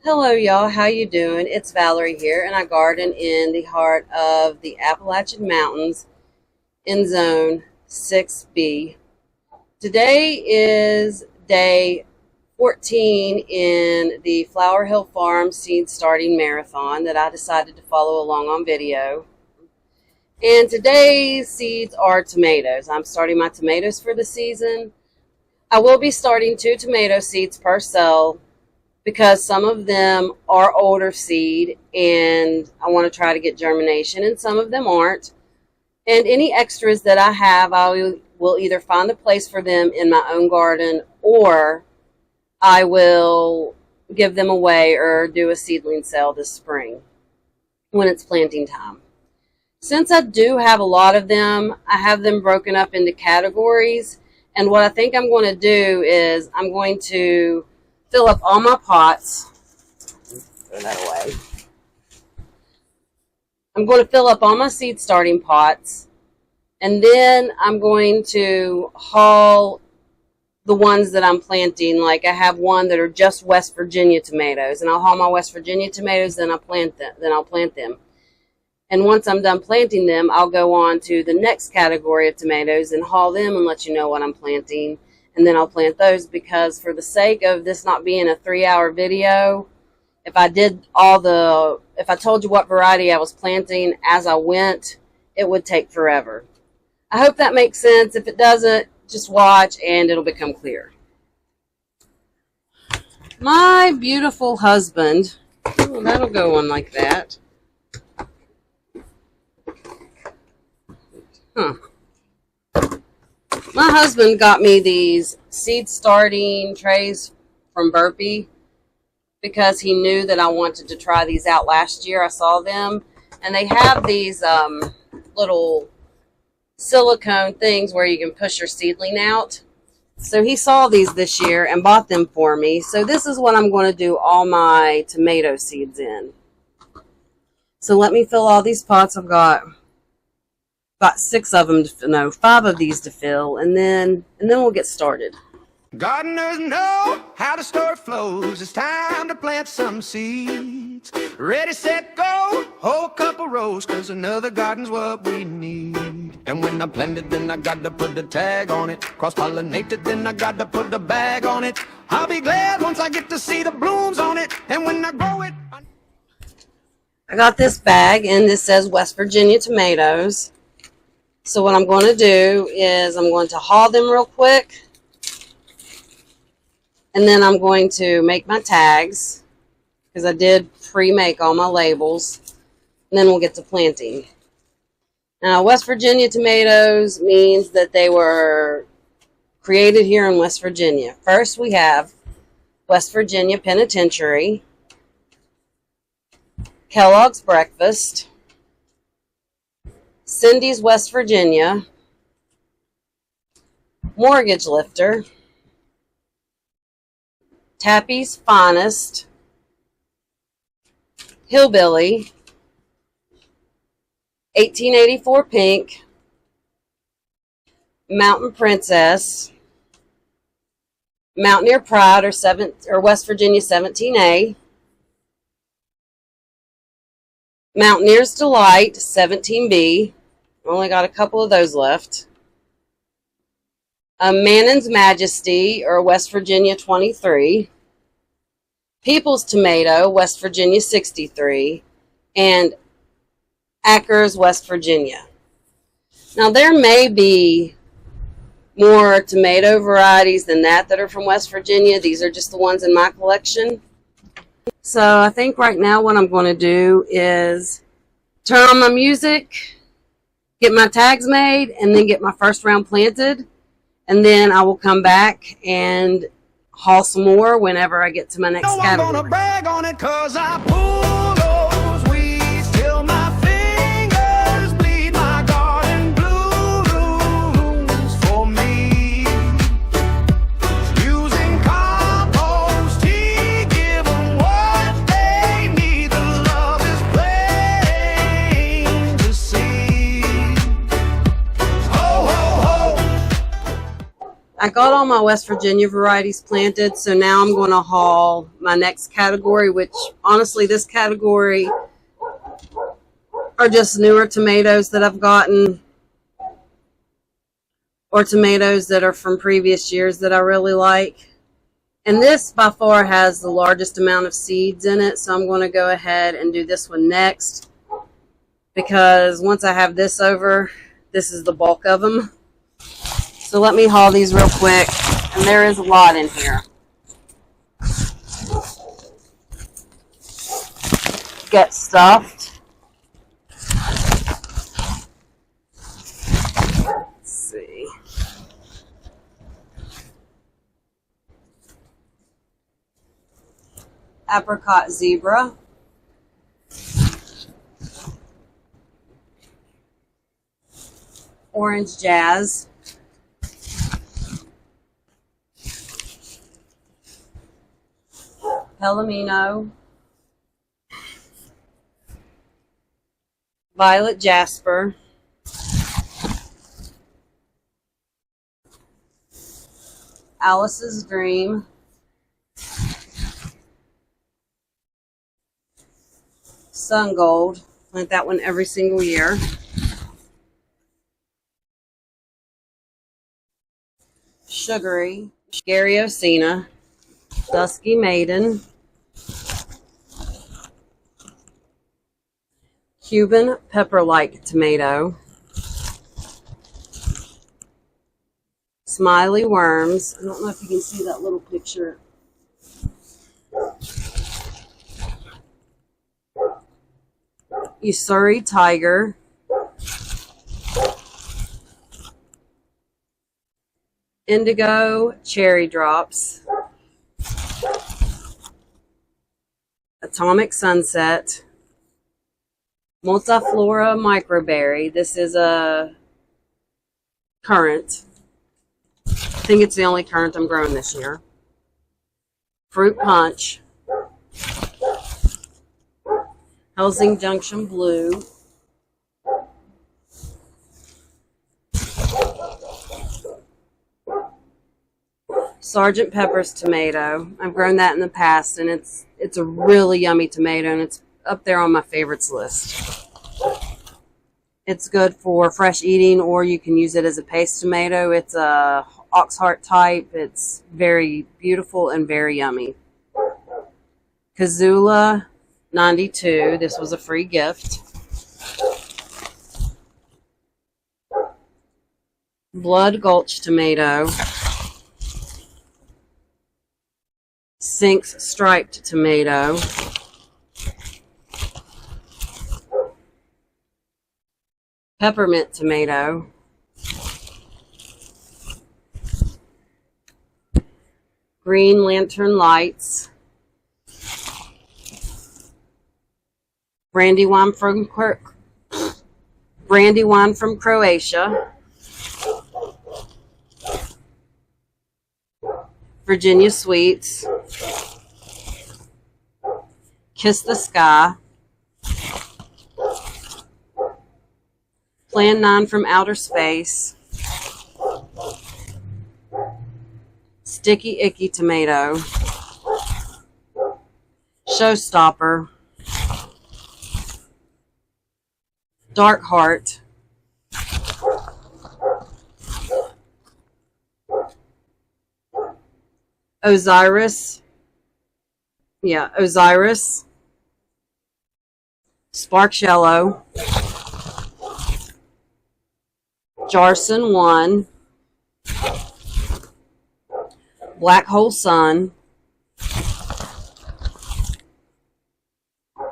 Hello y'all, how you doing? It's Valerie here and I garden in the heart of the Appalachian Mountains in zone 6B. Today is day 14 in the Flower Hill Farm seed starting marathon that I decided to follow along on video. And today's seeds are tomatoes. I'm starting my tomatoes for the season. I will be starting 2 tomato seeds per cell because some of them are older seed and I want to try to get germination, and some of them aren't. And any extras that I have, I will either find a place for them in my own garden, or I will give them away or do a seedling sale this spring when it's planting time. Since I do have a lot of them, I have them broken up into categories. And what I think I'm going to do is I'm going to fill up all my pots. Throw that away. I'm going to fill up all my seed starting pots, and then I'm going to haul the ones that I'm planting. Like I have one that are just West Virginia tomatoes, and I'll haul my West Virginia tomatoes, then I'll plant them. And once I'm done planting them, I'll go on to the next category of tomatoes and haul them and let you know what I'm planting. And then I'll plant those, because for the sake of this not being a 3-hour video, if I told you what variety I was planting as I went, it would take forever. I hope that makes sense. If it doesn't, just watch and it'll become clear. My beautiful husband, that'll go on like that. My husband got me these seed starting trays from Burpee because he knew that I wanted to try these out last year. I saw them, and they have these little silicone things where you can push your seedling out. So he saw these this year and bought them for me. So this is what I'm going to do all my tomato seeds in. So let me fill all these pots. I've got 6 of them, no, 5 of these to fill, and then we'll get started. Gardeners know how the story flows. It's time to plant some seeds. Ready, set, go. Whole couple rows, 'cause another garden's what we need. And when I plant it, then I got to put the tag on it. Cross-pollinate it, then I got to put the bag on it. I'll be glad once I get to see the blooms on it. And when I grow it, I got this bag, and this says West Virginia tomatoes. So what I'm going to do is I'm going to haul them real quick, and then I'm going to make my tags, because I did pre-make all my labels, and then we'll get to planting. Now, West Virginia tomatoes means that they were created here in West Virginia. First, we have West Virginia Penitentiary, Kellogg's Breakfast, Cindy's West Virginia, Mortgage Lifter, Tappy's Finest, Hillbilly, 1884 Pink, Mountain Princess, Mountaineer Pride or West Virginia 17A, Mountaineer's Delight 17B. Only got a couple of those left. Mannon's Majesty or West Virginia 23. People's Tomato, West Virginia 63. And Acres, West Virginia. Now there may be more tomato varieties than that are from West Virginia. These are just the ones in my collection. So I think right now what I'm going to do is turn on my music, get my tags made, and then get my first round planted. And then I will come back and haul some more whenever I get to my next category. I'm gonna brag on it, 'cause I pull those weeds till my fingers bleed. My garden blooms for me. Using compost, he give them what they need. The love is plain to see. Ho, ho, ho. I got all all my West Virginia varieties planted, so now I'm going to haul my next category, which honestly this category are just newer tomatoes that I've gotten, or tomatoes that are from previous years that I really like. And this by far has the largest amount of seeds in it, so I'm going to go ahead and do this one next, because once I have this over, this is the bulk of them. So let me haul these real quick, and there is a lot in here. Get stuffed. Let's see. Apricot zebra. Orange jazz. Palomino. Violet jasper. Alice's dream. Sun gold. Plant that one every single year. Sugary. Garryosina. Dusky maiden. Cuban pepper-like tomato. Smiley worms. I don't know if you can see that little picture. Ussuri tiger. Indigo cherry drops. Atomic sunset. Multiflora microberry. This is a currant. I think it's the only currant I'm growing this year. Fruit punch. Helsing Junction blue. Sergeant Pepper's tomato. I've grown that in the past, and it's a really yummy tomato, and it's up there on my favorites list. It's good for fresh eating, or you can use it as a paste tomato. It's a Oxheart type. It's very beautiful and very yummy. Kazula 92. This was a free gift. Blood Gulch tomato. Sinks striped tomato. Peppermint tomato. Green lantern lights. Brandywine from Croatia. Virginia sweets. Kiss the Sky. Plan 9 from Outer Space. Sticky Icky tomato. Showstopper. Dark Heart. Osiris. Yeah, Osiris. Sparks Yellow. Jarson 1. Black Hole Sun.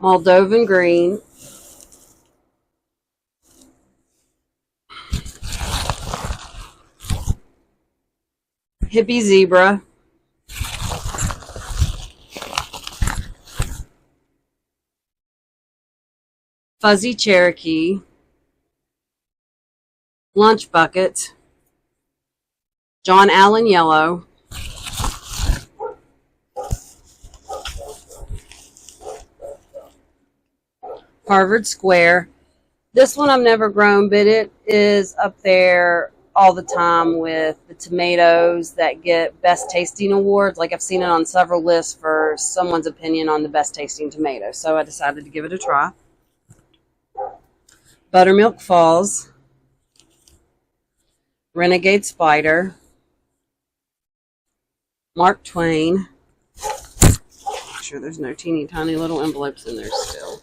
Moldovan Green. Hippie Zebra. Fuzzy Cherokee. Lunch Bucket. John Allen Yellow. Harvard Square. This one I've never grown, but it is up there all the time with the tomatoes that get best tasting awards. Like I've seen it on several lists for someone's opinion on the best tasting tomato. So I decided to give it a try. Buttermilk Falls, Renegade Spider, Mark Twain. Make sure there's no teeny tiny little envelopes in there still.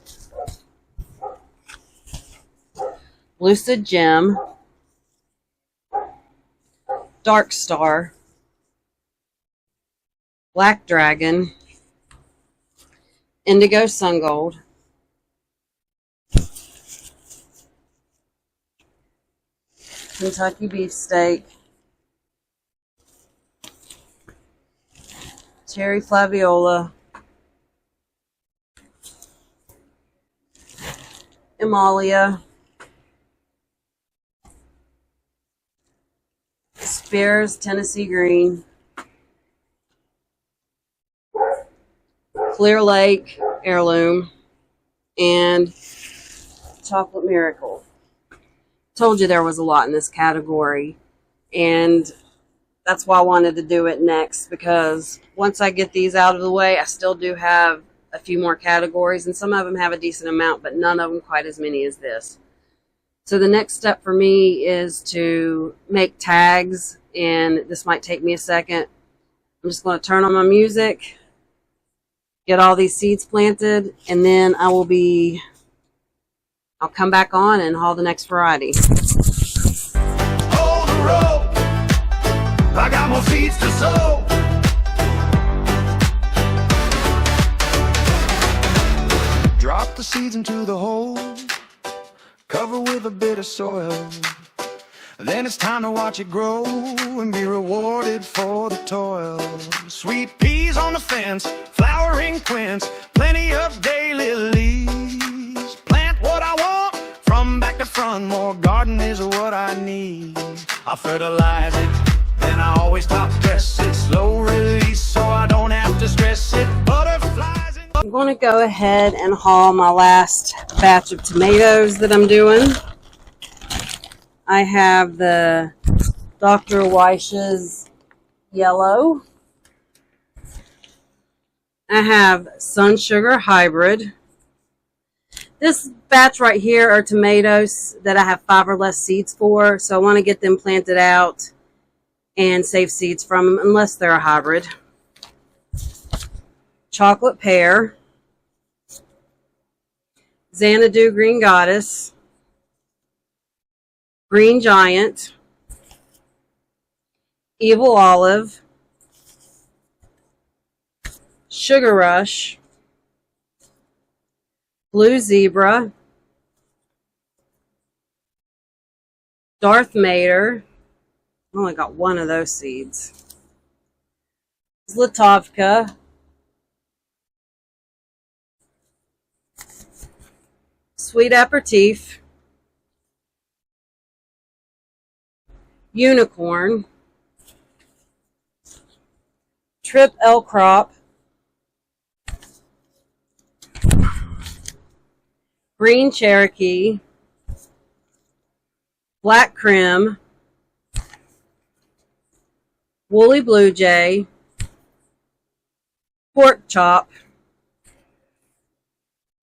Lucid Gem, Dark Star, Black Dragon, Indigo Sungold, Kentucky Beefsteak, Cherry Flaviola, Emalia, Spears Tennessee Green, Clear Lake Heirloom, and Chocolate Miracle. Told you there was a lot in this category, and that's why I wanted to do it next, because once I get these out of the way, I still do have a few more categories, and some of them have a decent amount, but none of them quite as many as this. So the next step for me is to make tags, and this might take me a second. I'm just going to turn on my music, get all these seeds planted, and then I'll come back on and haul the next variety. Hold the rope, I got more seeds to sow. Drop the seeds into the hole, cover with a bit of soil. Then it's time to watch it grow and be rewarded for the toil. Sweet peas on the fence, flowering quince, plenty of daylilies. Plant what I want, from back to front, more garden is what I need. I fertilize it, then I always top dress it. Slow release so I don't have to stress it. Butterflies and I'm going to go ahead and haul my last batch of tomatoes that I'm doing. I have the Dr. Weish's Yellow. I have Sun Sugar Hybrid. This batch right here are tomatoes that I have 5 or less seeds for, so I want to get them planted out and save seeds from them unless they're a hybrid. Chocolate Pear, Xanadu Green Goddess, Green Giant, Evil Olive, Sugar Rush, Blue Zebra, Darth Mater. I only got one of those seeds. Zlatovka, Sweet Aperitif, Unicorn, Trip El Crop, Green Cherokee, Black Crim, Woolly Blue Jay, Pork Chop,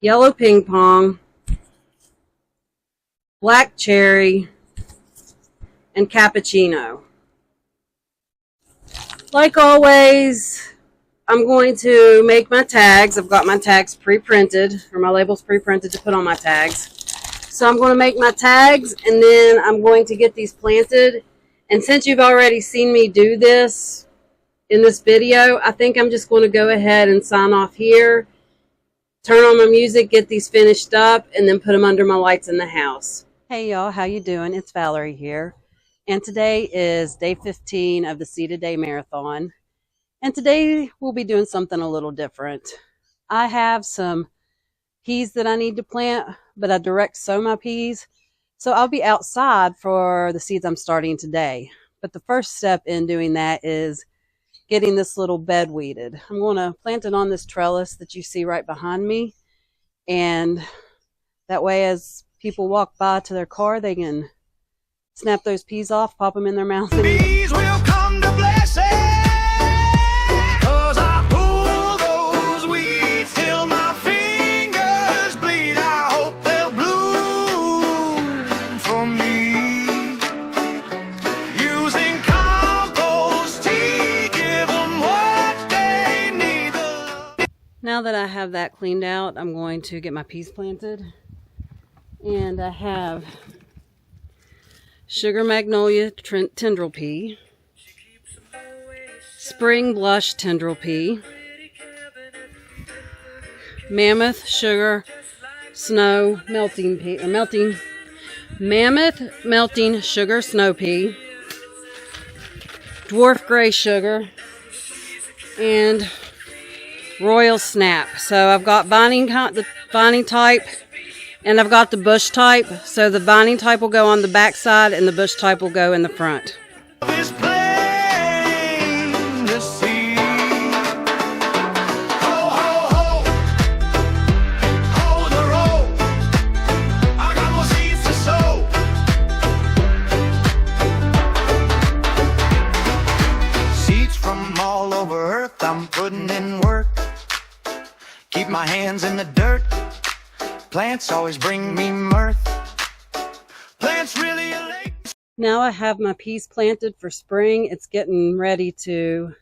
Yellow Ping Pong, Black Cherry, and Cappuccino. Like always, I'm going to make my tags. I've got my tags pre-printed, or my labels pre-printed to put on my tags. So I'm going to make my tags, and then I'm going to get these planted. And since you've already seen me do this in this video, I think I'm just going to go ahead and sign off here, turn on my music, get these finished up, and then put them under my lights in the house. Hey y'all, how you doing? It's Valerie here. And today is day 15 of the Seed a Day Marathon. And today we'll be doing something a little different. I have some peas that I need to plant, but I direct sow my peas. So I'll be outside for the seeds I'm starting today. But the first step in doing that is getting this little bed weeded. I'm going to plant it on this trellis that you see right behind me. And that way as people walk by to their car, they can snap those peas off, pop them in their mouth, and Bees will come to blessing, 'cause I pull those weeds till my fingers bleed. I hope they'll bloom for me. Using compost tea, give them what they need. now that I have that cleaned out, I'm going to get my peas planted. And I have sugar magnolia tendril pea, spring blush tendril pea, mammoth sugar snow melting pea, or mammoth melting sugar snow pea, dwarf gray sugar, and royal snap. So I've got the vining type, and I've got the bush type. So the vining type will go on the back side and the bush type will go in the front. It's plain to see. Ho, ho, ho. Hold the rope. I got more seeds to sow. Seeds from all over earth, I'm putting in work. Keep my hands in the dirt. Plants always bring me mirth. Plants really elate. Now I have my peas planted for spring. It's getting ready to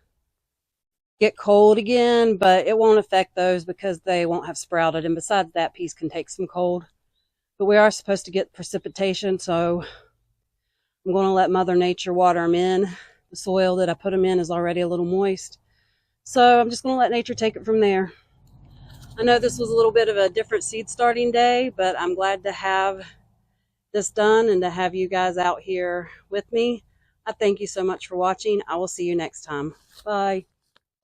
get cold again, but it won't affect those because they won't have sprouted. And besides that, peas can take some cold. But we are supposed to get precipitation, so I'm going to let Mother Nature water them in. The soil that I put them in is already a little moist. So I'm just going to let nature take it from there. I know this was a little bit of a different seed starting day, but I'm glad to have this done and to have you guys out here with me. I thank you so much for watching. I will see you next time. Bye.